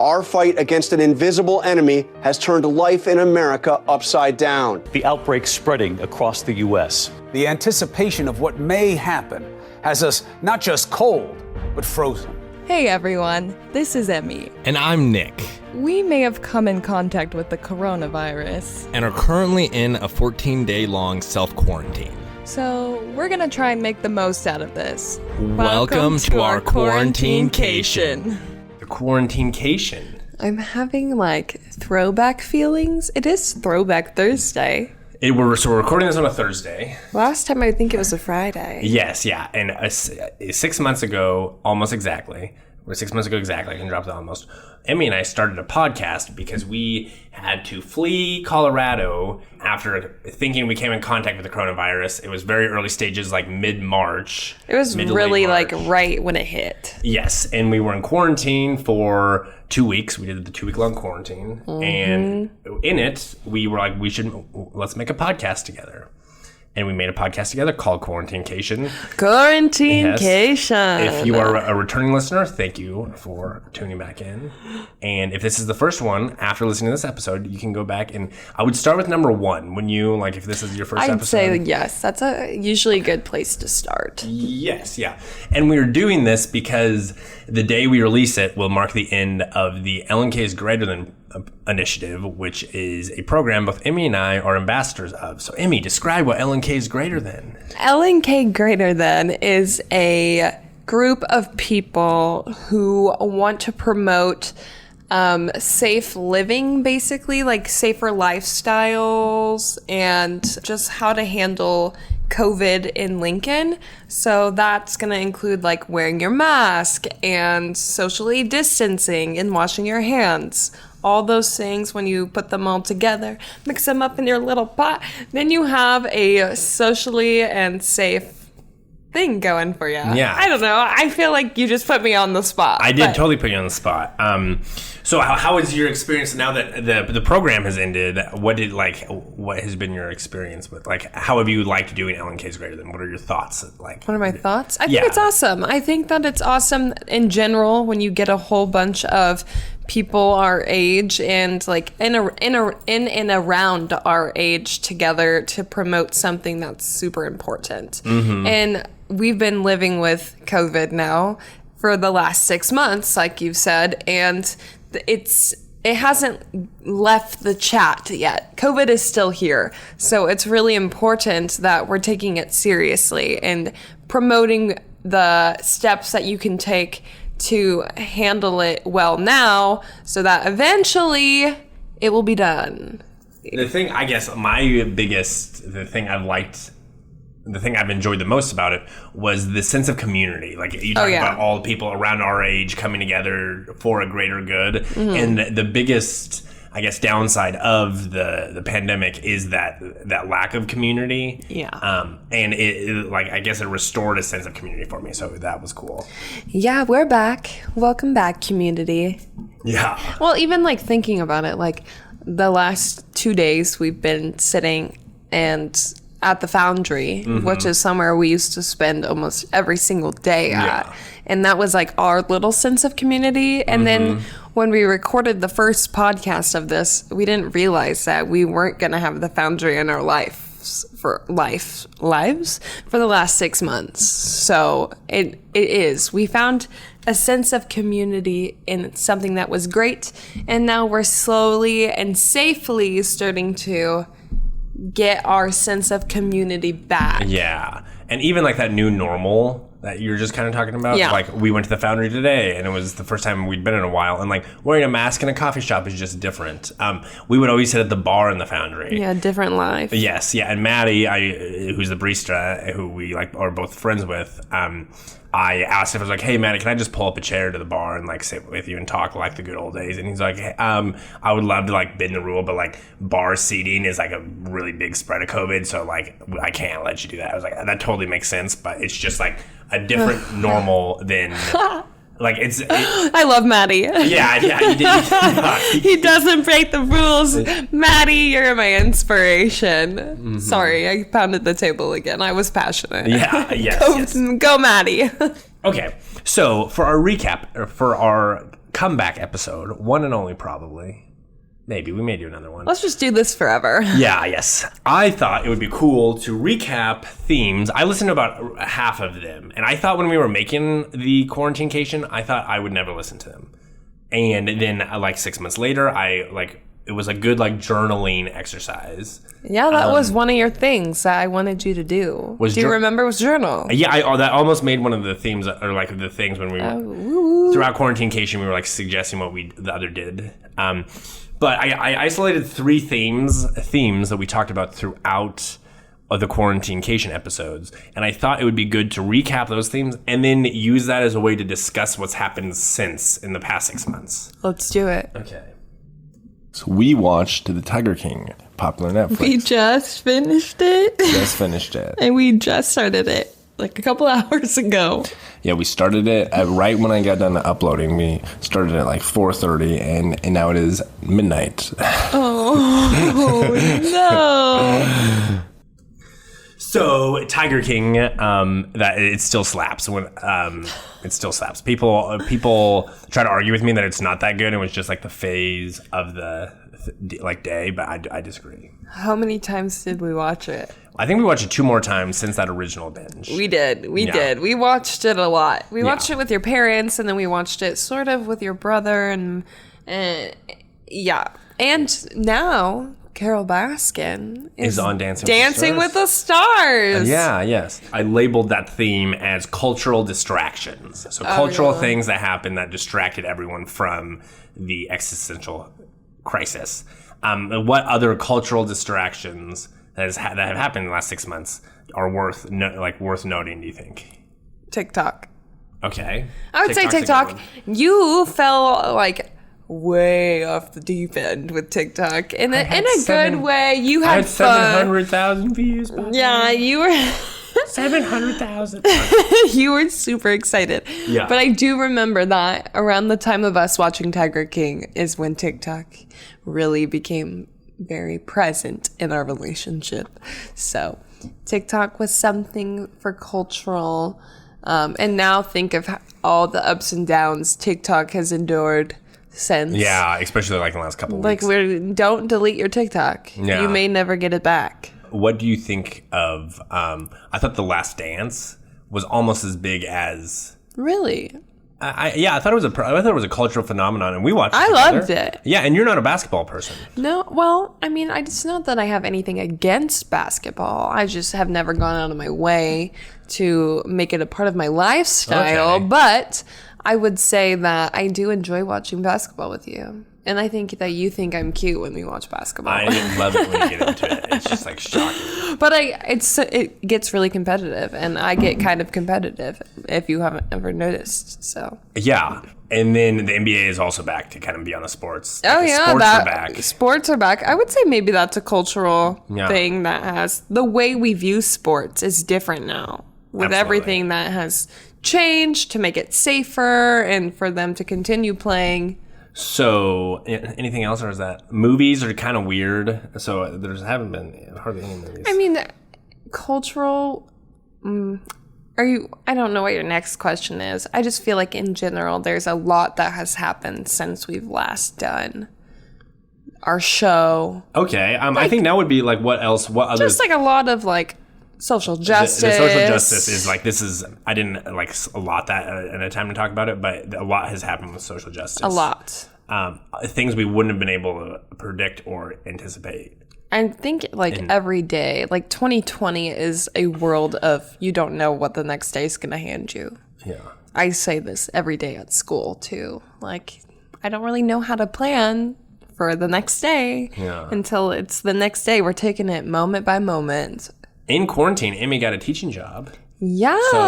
Our fight against an invisible enemy has turned life in America upside down. The outbreak spreading across the U.S. The anticipation of what may happen has us not just cold, but frozen. Hey everyone, this is Emmy. And I'm Nick. We may have come in contact with the coronavirus. And are currently in a 14-day-long self-quarantine. So we're gonna try and make the most out of this. Welcome to our Quarantine-cation. The Quarantine-cation. I'm having throwback feelings. It is Throwback Thursday. We're recording this on a Thursday. Last time I think it was a Friday. Yes, yeah. And 6 months ago, almost exactly, or 6 months ago exactly, I can drop the almost, Emmy and I started a podcast because we had to flee Colorado after thinking we came in contact with the coronavirus. It was very early stages, like mid-March. It was really right when it hit. Yes, and we were in quarantine for 2 weeks. We did the 2-week-long quarantine. Mm-hmm. And in it, we were like, let's make a podcast together. And we made a podcast together called Quarantine-cation. Quarantine-cation. Yes. If you are a returning listener, thank you for tuning back in. And if this is the first one, after listening to this episode, you can go back and I would start with number 1. When you, if this is your first episode. I'd say yes. That's usually a good place to start. Yes, yeah. And we're doing this because the day we release it will mark the end of the LNK is Greater Than initiative, which is a program both Emmy and I are ambassadors of. So Emmy, describe what LNK is Greater Than. LNK Greater Than is a group of people who want to promote safe living, basically, safer lifestyles and just how to handle COVID in Lincoln. So that's going to include wearing your mask and socially distancing and washing your hands. All those things, when you put them all together, mix them up in your little pot, then you have a socially and safe thing going for you. Yeah. I don't know. I feel like you just put me on the spot. I did totally put you on the spot. So how is your experience now that the program has ended? What has been your experience with how have you liked doing LNK's Greater Than? What are your thoughts What are my thoughts? I think it's awesome. I think that it's awesome in general when you get a whole bunch of people our age and in and around our age together to promote something that's super important. Mm-hmm. And we've been living with COVID now for the last 6 months, like you've said, and it hasn't left the chat yet. COVID is still here. So it's really important that we're taking it seriously and promoting the steps that you can take to handle it well now so that eventually it will be done. The thing, I guess, the thing I've enjoyed the most about it was the sense of community. You talk about all the people around our age coming together for a greater good. Mm-hmm. And the biggest, I guess, downside of the pandemic is that lack of community. Yeah. And it I guess it restored a sense of community for me. So that was cool. Yeah, we're back. Welcome back, community. Yeah. Well, even thinking about it, the last 2 days we've been sitting and at the Foundry, mm-hmm. which is somewhere we used to spend almost every single day at. Yeah. And that was our little sense of community. And mm-hmm. then when we recorded the first podcast of this, we didn't realize that we weren't going to have the Foundry in our lives for the last 6 months. So it is. We found a sense of community in something that was great. And now we're slowly and safely starting to get our sense of community back. Yeah. And even that new normal that you're just kind of talking about. Yeah. We went to the Foundry today and it was the first time we'd been in a while, and wearing a mask in a coffee shop is just different. We would always sit at the bar in the Foundry. Yeah, different life. Yes, yeah. And Maddie, who's the barista, who we are both friends with, I asked if I was hey, Maddie, can I just pull up a chair to the bar and sit with you and talk the good old days? And he's hey, I would love to bend the rule, but bar seating is a really big spread of COVID, so I can't let you do that. I was that totally makes sense, but it's just a different normal than I love Maddie. Yeah, he did. He doesn't break the rules. Maddie, you're my inspiration. Mm-hmm. Sorry, I pounded the table again. I was passionate. Yeah, yes. Go Maddie. Okay, so for our recap, for our comeback episode, one and only probably. Maybe we may do another one. Let's just do this forever. Yeah, yes. I thought it would be cool to recap themes. I listened to about half of them, and I thought when we were making the Quarantine-cation, I thought I would never listen to them. And then, like 6 months later, it was a good journaling exercise. Yeah, that was one of your things that I wanted you to do. Do you remember? Was journal? Yeah, that almost made one of the themes, or the things when we throughout Quarantine-cation, we were suggesting what the other did. But I isolated 3 themes that we talked about throughout the Quarantine-cation episodes, and I thought it would be good to recap those themes and then use that as a way to discuss what's happened since in the past 6 months. Let's do it. Okay. So we watched The Tiger King, popular Netflix. We just finished it. And we just started it a couple hours ago. Yeah, we started it right when I got done uploading. We started at 4:30, and now it is midnight. Oh, no. So Tiger King, that it still slaps. It still slaps. People try to argue with me that it's not that good. It was just the phase of the day, but I disagree. How many times did we watch it? I think we watched it 2 more times since that original binge. We did. We watched it a lot. We watched it with your parents, and then we watched it sort of with your brother, and yeah. And now Carol Baskin is on Dancing with the Stars. Yeah, yes. I labeled that theme as cultural distractions. So cultural things that happened that distracted everyone from the existential crisis. What other cultural distractions that have happened in the last 6 months are worth noting, do you think? TikTok. Okay. I would say TikTok. You fell way off the deep end with TikTok in a good way. You had 700,000 views. Yeah, you were 700,000. You were super excited. Yeah. But I do remember that around the time of us watching Tiger King is when TikTok really became very present in our relationship. So TikTok was something for cultural, and now think of all the ups and downs TikTok has endured since. Yeah, especially in the last couple of weeks. Don't delete your TikTok. Yeah. You may never get it back. What do you think of, I thought The Last Dance was almost as big as... Really? I thought it was a cultural phenomenon, and we watched it together. Loved it. Yeah, and you're not a basketball person. No, well, I mean, it's not that I have anything against basketball. I just have never gone out of my way to make it a part of my lifestyle. Okay. But I would say that I do enjoy watching basketball with you. And I think that you think I'm cute when we watch basketball. I love it when you get into it. It's just shocking. But it gets really competitive, and I get kind of competitive if you haven't ever noticed. So yeah, and then the NBA is also back to kind of be on the sports. Oh yeah, sports are back. Sports are back. I would say maybe that's a cultural thing that has the way we view sports is different now with everything that has changed to make it safer and for them to continue playing. So, anything else, or is that movies are kind of weird? So haven't been hardly any movies. I mean, cultural. I don't know what your next question is. I just feel like in general, there's a lot that has happened since we've last done our show. Okay, I think that would be what else? What other? Just a lot of social justice. The social justice is this is, I didn't allot that at a time to talk about it, but a lot has happened with social justice. A lot. Things we wouldn't have been able to predict or anticipate. I think every day, 2020 is a world of you don't know what the next day is going to hand you. Yeah. I say this every day at school too. I don't really know how to plan for the next day until it's the next day. We're taking it moment by moment. In quarantine, Emmy got a teaching job. Yeah. So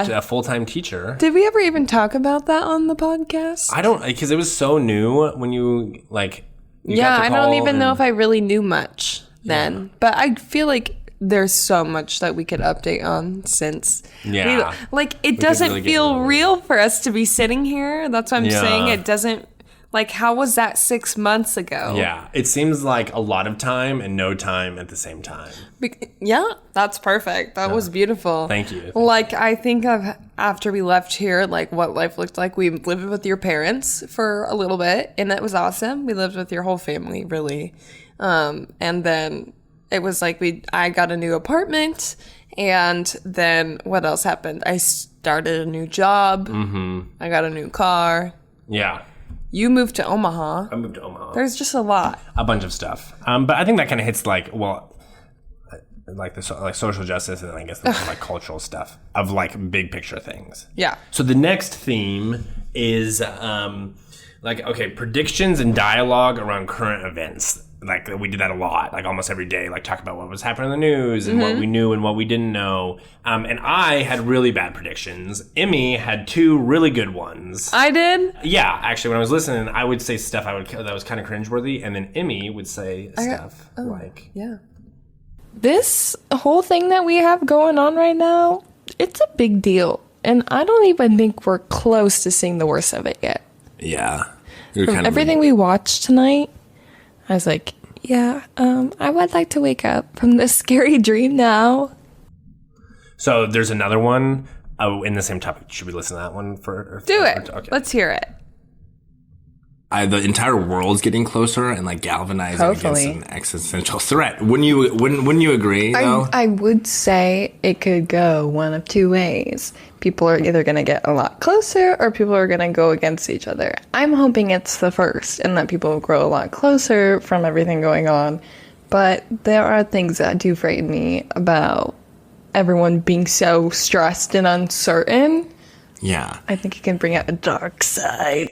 she's now a full-time teacher. Did we ever even talk about that on the podcast? I don't, because it was so new when you, I don't even know if I really knew much then. Yeah. But I feel like there's so much that we could update on since. Yeah. It doesn't really feel real for us to be sitting here. That's what I'm saying. It doesn't, Like, how was that 6 months ago? Yeah, it seems like a lot of time and no time at the same time. Yeah, that's perfect. That was beautiful. Thank you. Like, I think of after we left here, like what life looked like. We lived with your parents for a little bit, and that was awesome. We lived with your whole family, really. And then it was like I got a new apartment, and then what else happened? I started a new job. Mm-hmm. I got a new car. Yeah. You moved to Omaha. I moved to Omaha. There's just a lot. A bunch of stuff. But I think that kind of hits like social justice and I guess the like cultural stuff of like big picture things. Yeah. So the next theme is predictions and dialogue around current events. Like we did that a lot, like almost every day, like talk about what was happening in the news and what we knew and what we didn't know. And I had really bad predictions. Emmy had 2 really good ones. I did? Yeah, actually, when I was listening, I would say stuff that was kind of cringeworthy, and then Emmy would say stuff like, Yeah. This whole thing that we have going on right now, it's a big deal. And I don't even think we're close to seeing the worst of it yet. Yeah. From everything we watched tonight, I was like, yeah, I would like to wake up from this scary dream now. So there's another one in the same topic. Should we listen to that one for? Do it. Okay. Let's hear it. The entire world's getting closer and like galvanizing Hopefully. against an existential threat. Wouldn't you agree? Though? I would say it could go one of 2 ways. People are either going to get a lot closer or people are going to go against each other. I'm hoping it's the first and that people will grow a lot closer from everything going on. But there are things that do frighten me about everyone being so stressed and uncertain. Yeah. I think it can bring out a dark side.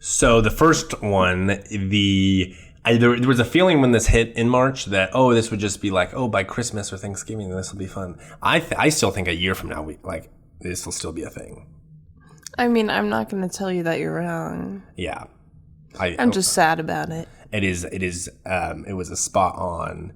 So the first one, there was a feeling when this hit in March that, this would just be like, by Christmas or Thanksgiving, this will be fun. I still think a year from now, this will still be a thing. I mean, I'm not going to tell you that you're wrong. Yeah. I'm just sad about it. It was a spot on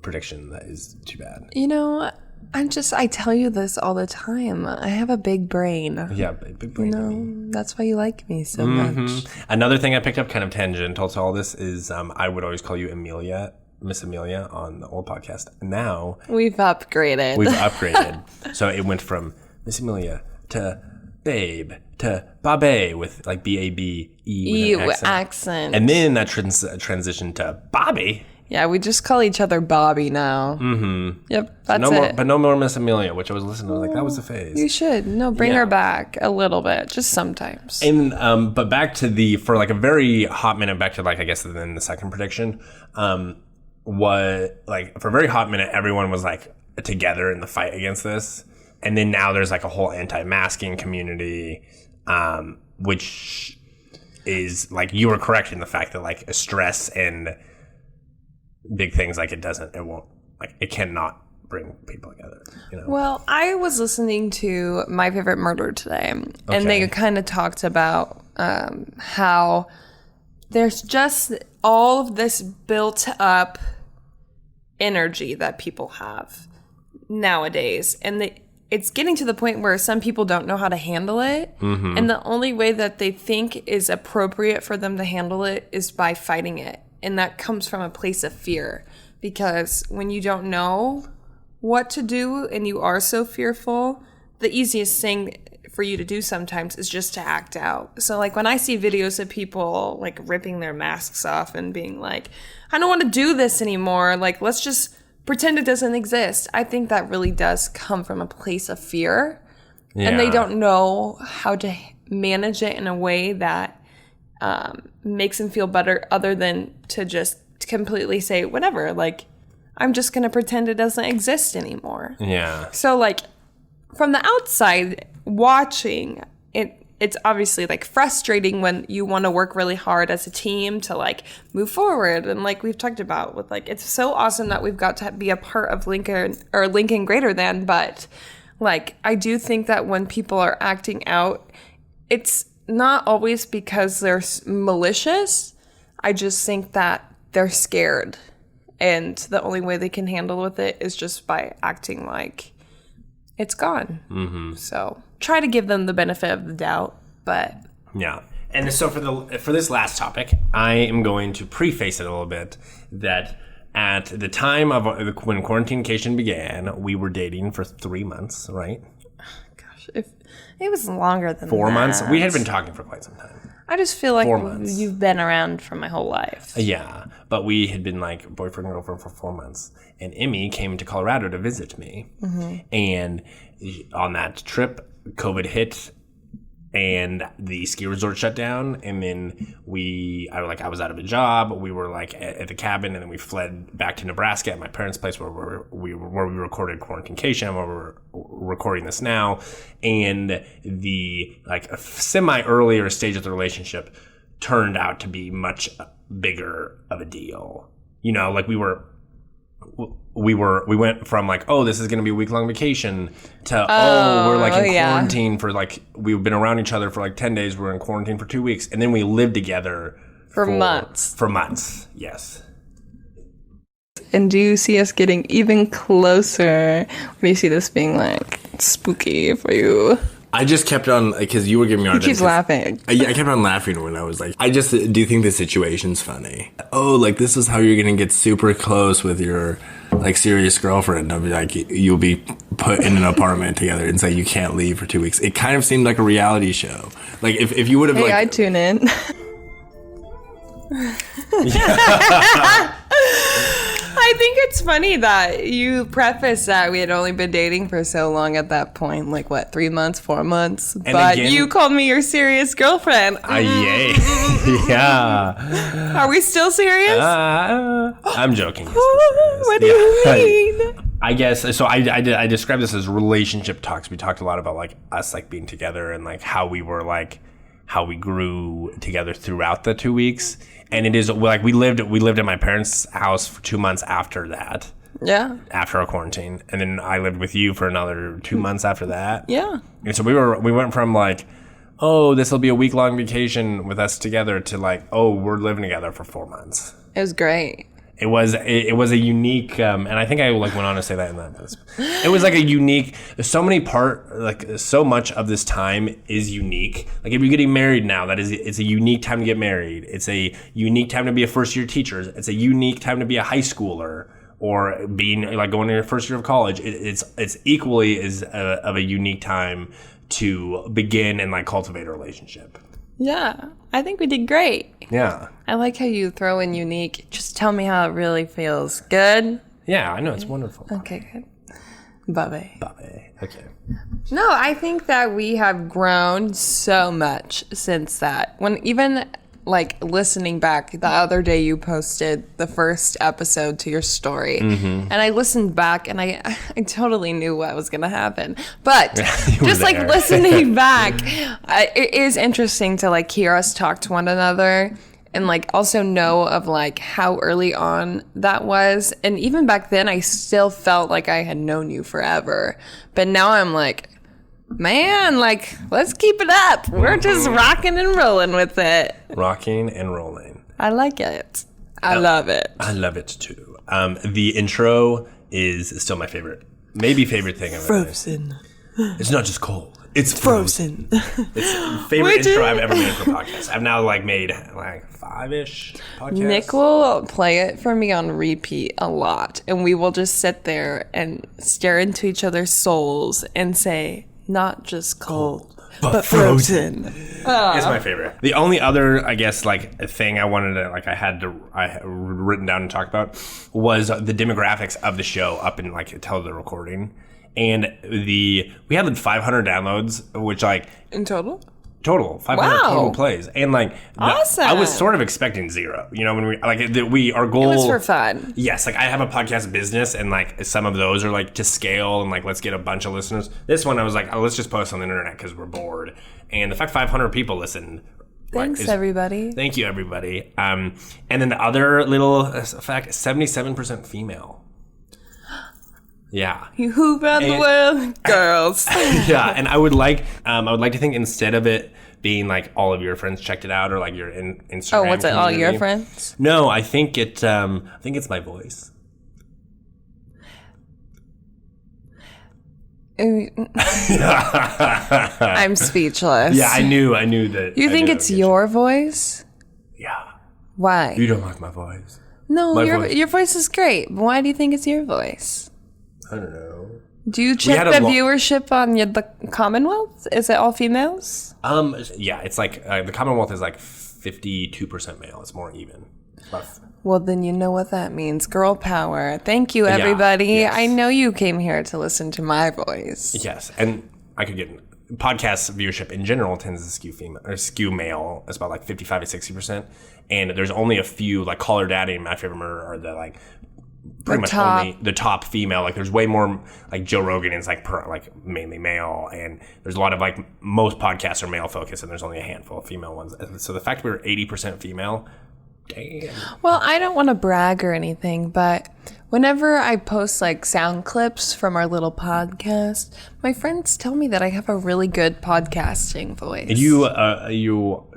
prediction that is too bad. You know, I tell you this all the time. I have a big brain. Yeah, big brain. You know, that's why you like me so much. Another thing I picked up kind of tangential to all this is I would always call you Amelia, Miss Amelia on the old podcast. Now We've upgraded. So it went from Miss Amelia to Babe to Babe with like B-A-B-E with an accent. And then that transitioned to Bobby. Yeah, we just call each other Bobby now. Mm-hmm. Yep, that's it. But no more Miss Amelia, which I was listening to. I was like, that was the phase. You should. No, bring her back a little bit, just sometimes. And but back to for like a very hot minute, back to like I guess then the second prediction, for a very hot minute, everyone was like together in the fight against this, and then now there's like a whole anti-masking community, which is like you were correct in the fact that like stress and big things like it cannot bring people together, you know? Well, I was listening to My Favorite Murder today, and they kind of talked about how there's just all of this built up energy that people have nowadays, and it's getting to the point where some people don't know how to handle it, and the only way that they think is appropriate for them to handle it is by fighting it. And that comes from a place of fear, because when you don't know what to do and you are so fearful, the easiest thing for you to do sometimes is just to act out. So like when I see videos of people like ripping their masks off and being like, I don't want to do this anymore, like let's just pretend it doesn't exist. I think that really does come from a place of fear. Yeah. And they don't know how to manage it in a way that makes them feel better, other than to just completely say whatever, like I'm just gonna pretend it doesn't exist anymore. Yeah. So like from the outside watching it, it's obviously like frustrating when you want to work really hard as a team to like move forward, and like we've talked about with like it's so awesome that we've got to be a part of Lincoln Greater Than, but like I do think that when people are acting out, it's not always because they're malicious. I just think that they're scared, and the only way they can handle with it is just by acting like it's gone. Mm-hmm. So try to give them the benefit of the doubt, but yeah. And so for this last topic, I am going to preface it a little bit that at the time of when Quarantine-cation began, we were dating for 3 months, right? Gosh, if it was longer than 4 months. that. We had been talking for quite some time. I just feel like 4 months. you've been around for my whole life. Yeah, but we had been like boyfriend and girlfriend for 4 months. And Emmy came to Colorado to visit me. And on that trip, COVID hit and the ski resort shut down. And then I was out of a job. We were like at the cabin, and then we fled back to Nebraska at my parents' place where we recorded Quarantine-cation, where we're recording this now. And the like semi earlier stage of the relationship turned out to be much bigger of a deal. You know, like we went from like, oh, this is going to be a week-long vacation to, we're like in quarantine for like, we've been around each other for like 10 days. We're in quarantine for 2 weeks. And then we lived together for months. For months, yes. And do you see us getting even closer? Or do you see this being like spooky for you? I just kept on, because you were giving me He keeps laughing. I kept on laughing when I was like, I just do think the situation's funny. Oh, like this is how you're going to get super close with your like serious girlfriend. I'll be like, you'll be put in an apartment together and say you can't leave for 2 weeks. It kind of seemed like a reality show. Like if you would have I'd tune in. I think it's funny that you preface that we had only been dating for so long at that point, like what, 3 months, 4 months, but again, you called me your serious girlfriend. Yay. Yeah. Are we still serious? I'm joking. What do you mean? I guess so. I described this as relationship talks. We talked a lot about like us like being together and like how we grew together throughout the 2 weeks. And it is like we lived at my parents' house for 2 months after that. Yeah. After our quarantine, and then I lived with you for another 2 months after that. Yeah. And so we went from like, oh, this will be a week-long vacation with us together to like, oh, we're living together for 4 months. It was great. It was a unique, and I think I like went on to say that in that. It was like a unique. So much of this time is unique. Like if you're getting married now, it's a unique time to get married. It's a unique time to be a first-year teacher. It's a unique time to be a high schooler or being like going to your first year of college. It's equally as of a unique time to begin and like cultivate a relationship. Yeah, I think we did great. Yeah. I like how you throw in unique. Just tell me how it really feels. Good? Yeah, I know. It's wonderful. Okay, good. Bye-bye. Bye. Okay. No, I think that we have grown so much since that. When even like listening back, the other day you posted the first episode to your story, and I listened back and I totally knew what was going to happen. But just like listening back, it is interesting to like hear us talk to one another and like also know of like how early on that was. And even back then, I still felt like I had known you forever. But now I'm like, man, like, let's keep it up. We're just rocking and rolling with it. Rocking and rolling. I like it. I love it. I love it too. The intro is still my favorite. Maybe favorite thing I've ever made. Frozen. It's not just cold. It's frozen. It's the favorite intro I've ever made for podcasts. I've now like made like 5-ish podcasts. Nick will play it for me on repeat a lot. And we will just sit there and stare into each other's souls and say, not just cold, but frozen. It's my favorite. The only other, I guess, like thing I wanted to, like, I had written down and talk about was the demographics of the show up in like until the recording, and we had like 500 downloads, which like in total 500 total plays, and like awesome. I was sort of expecting 0. You know, when our goal. It was for fun. Yes, like I have a podcast business, and like some of those are like to scale and like let's get a bunch of listeners. This one I was like, oh, let's just post on the internet because we're bored, and the fact 500 people listened. Thanks, everybody. Thank you, everybody. And then the other little fact: 77% female. Yeah. Who around the world, girls? Yeah, and I would like to think instead of it being like all of your friends checked it out or like your Instagram. Oh, what's it? All community. your friends? No, I think it's my voice. I'm speechless. Yeah, I knew that. You think it's your voice? Yeah. Why? You don't like my voice. No, My voice. your voice is great. Why do you think it's your voice? I don't know. Do you check the viewership on the Commonwealth? Is it all females? Yeah, it's like the Commonwealth is like 52% male. It's more even. Well, then you know what that means. Girl power. Thank you, everybody. Yes. I know you came here to listen to my voice. Yes, and I could get podcast viewership in general tends to skew female or skew male. It's about like 55 to 60%, and there's only a few like Call Her Daddy and My Favorite Murder are the like pretty much only the top female. Like there's way more like Joe Rogan is like mainly male, and there's a lot of like most podcasts are male focused, and there's only a handful of female ones. So the fact we're 80% female. Damn. Well, I don't want to brag or anything, but whenever I post like sound clips from our little podcast, my friends tell me that I have a really good podcasting voice. And you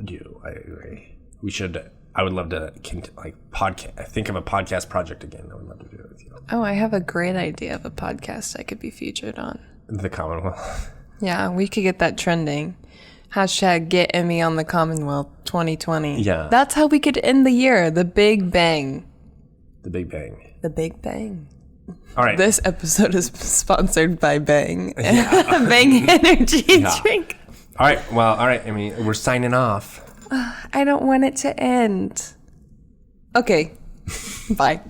do. I agree. We should. I would love to podcast. Think of a podcast project again. I would love to do it with you. Oh, I have a great idea of a podcast I could be featured on. The Commonwealth. Yeah, we could get that trending. Hashtag get Emmy on the Commonwealth 2020. Yeah. That's how we could end the year. The Big Bang. The Big Bang. The Big Bang. All right. This episode is sponsored by Bang. Yeah. Bang Energy Drink. All right. Well, all right. I mean, we're signing off. I don't want it to end. Okay. Bye.